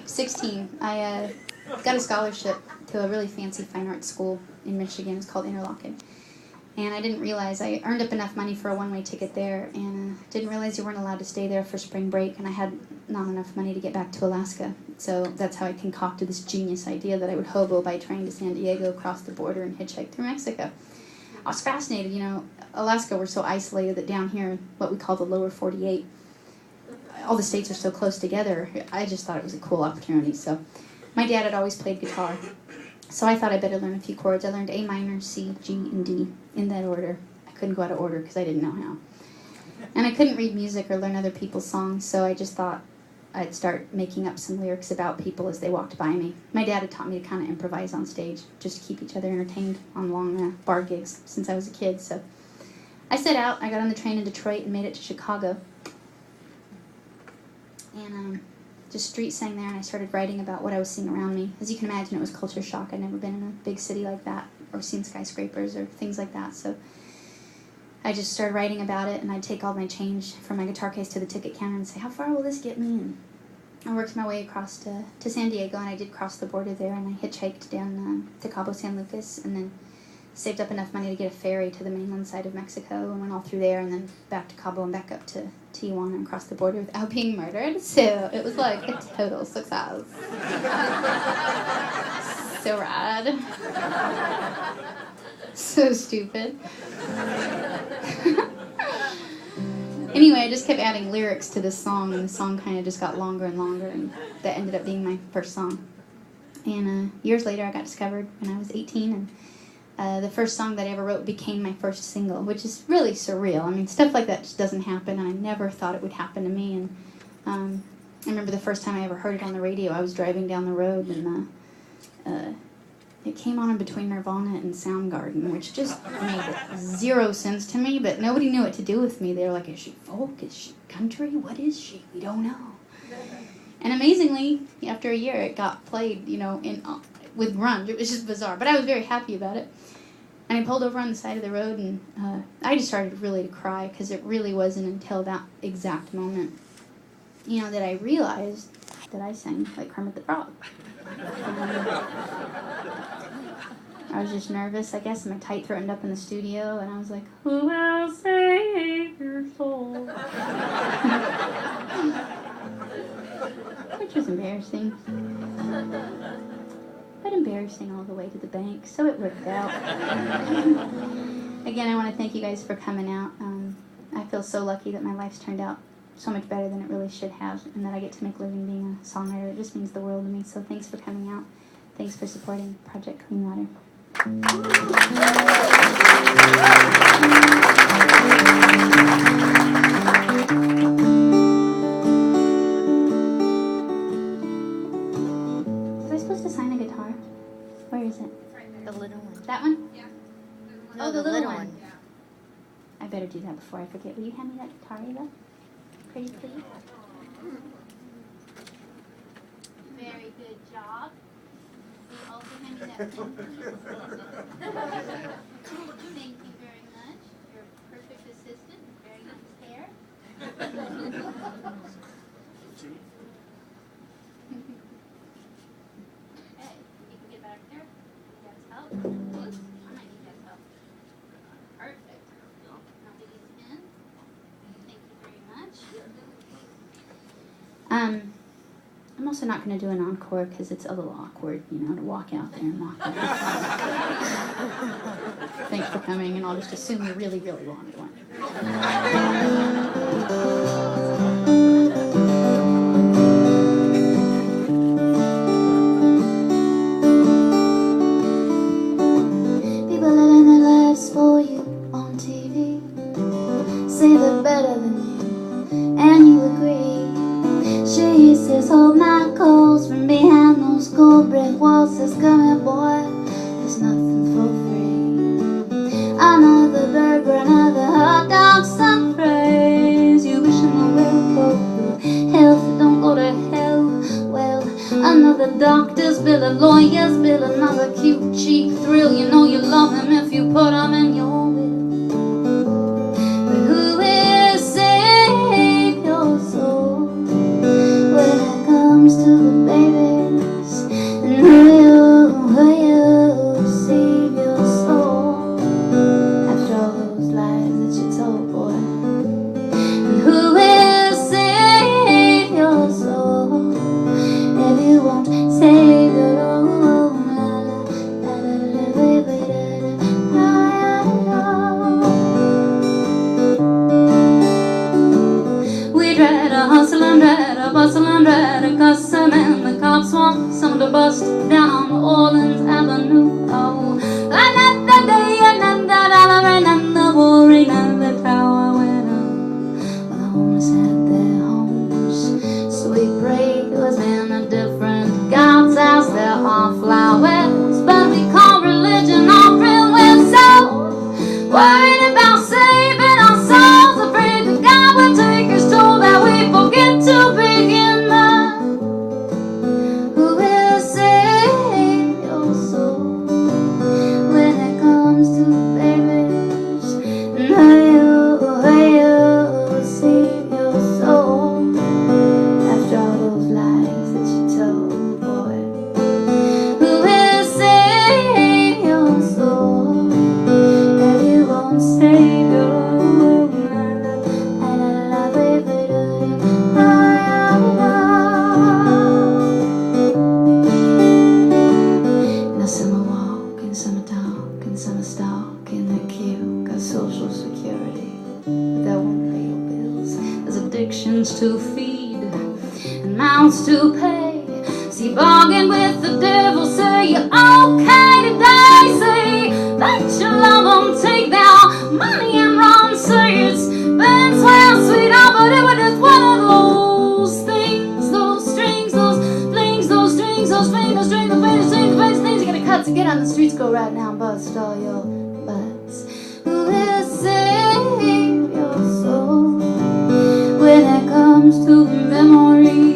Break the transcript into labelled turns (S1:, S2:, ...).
S1: 16, I got a scholarship to a really fancy fine arts school in Michigan. It's called Interlochen. And I didn't realize, I earned up enough money for a one-way ticket there, and didn't realize you weren't allowed to stay there for spring break, and I had not enough money to get back to Alaska. So that's how I concocted this genius idea that I would hobo by train to San Diego, cross the border, and hitchhike through Mexico. I was fascinated, Alaska, we're so isolated that down here, what we call the lower 48, all the states are so close together. I just thought it was a cool opportunity. So my dad had always played guitar, so I thought I better learn a few chords. I learned A minor, C, G, and D in that order. I couldn't go out of order because I didn't know how. And I couldn't read music or learn other people's songs, so I just thought I'd start making up some lyrics about people as they walked by me. My dad had taught me to kind of improvise on stage, just to keep each other entertained on long bar gigs since I was a kid. So I set out, I got on the train in Detroit and made it to Chicago. And just street sang there, and I started writing about what I was seeing around me. As you can imagine, it was culture shock. I'd never been in a big city like that, or seen skyscrapers or things like that. So I just started writing about it, and I'd take all my change from my guitar case to the ticket counter and say, how far will this get me? And I worked my way across to San Diego, and I did cross the border there, and I hitchhiked down to Cabo San Lucas, and then saved up enough money to get a ferry to the mainland side of Mexico, and went all through there, and then back to Cabo and back up to Tijuana and crossed the border without being murdered. So it was like a total success. So rad. So stupid. Anyway, I just kept adding lyrics to this song, and the song kind of just got longer and longer, and that ended up being my first song. And years later, I got discovered when I was 18, and the first song that I ever wrote became my first single, which is really surreal. I mean, stuff like that just doesn't happen, and I never thought it would happen to me. And I remember the first time I ever heard it on the radio, I was driving down the road, and it came on in between Nirvana and Soundgarden, which just made zero sense to me, but nobody knew what to do with me. They were like, is she folk? Is she country? What is she? We don't know. And amazingly, after a year, it got played, with grunge. It was just bizarre, but I was very happy about it. And I pulled over on the side of the road, and I just started really to cry, because it really wasn't until that exact moment, that I realized that I sang like Kermit the Frog. I was just nervous, I guess, and my tight throatened up in the studio, and I was like, who will save your soul? Which was embarrassing. But embarrassing all the way to the bank, so it worked out. Again, I want to thank you guys for coming out. I feel so lucky that my life's turned out so much better than it really should have, and that I get to make a living being a songwriter. It just means the world to me, so thanks for coming out. Thanks for supporting Project Clean Water. Was I supposed to sign a guitar? Where is it?
S2: The little one.
S1: That one?
S2: Yeah.
S1: No, the little one. Yeah. I better do that before I forget. Will you hand me that guitar, Eva? Pretty please. Very good job. Will you also hand me that pen, please? Thank you very much. You're a perfect assistant. Very nice hair. Hey, you can get back there. Need Dad's help. Oops, I might need Dad's help. Perfect. Now get these in. Thank you very much. I'm also not going to do an encore because it's a little awkward, to walk out there and walk out. Thanks for coming, and I'll just assume you really, really wanted one. People living their lives for you on TV, say they're better than you, and you agree. She says, hold my calls from behind those gold brick walls. Says, come here, boy, there's nothing for free. Another burger, another hot dog, some praise. You wishing I will go to hell if you don't go to hell. Well, another doctor's bill, a lawyer's bill, another cute, cheap thrill. You know you love him if you put him in your will. But who will save your soul when it comes to the babies? And will you save your soul after all those lies that you told, boy? And who will save your soul if you won't save your own? We tried to hustle and try to bustle and try to cuss him, and the cops want some to bust down Orleans Avenue. Oh, another day, another dollar, and the boring of the tower went up. Well, the homeless had their homes, so we prayed it was in a different God's house. There are flowers, but we call religion offering. We're so worried about saving our souls, afraid that God will take us toll, that we forget to begin. Who will save your soul when it comes to babies? And will you save your soul after all those lies that you told, boy? Who will save your soul if you won't save your own? Now some are walking, some are talking, some are stalking the queue. Got social security, but that won't pay your bills. There's addictions to feed and mouths to pay. See, bargain with the devil, say you're okay today. Say that you love them, take their money and run. Say it's been swell, sweetheart, but it was just one of those things, those strings, those flings, those strings, those flings, those strings, those things you gotta cut to get on the streets. Go right now and bust all your butts. Who will save your soul when it comes to memories?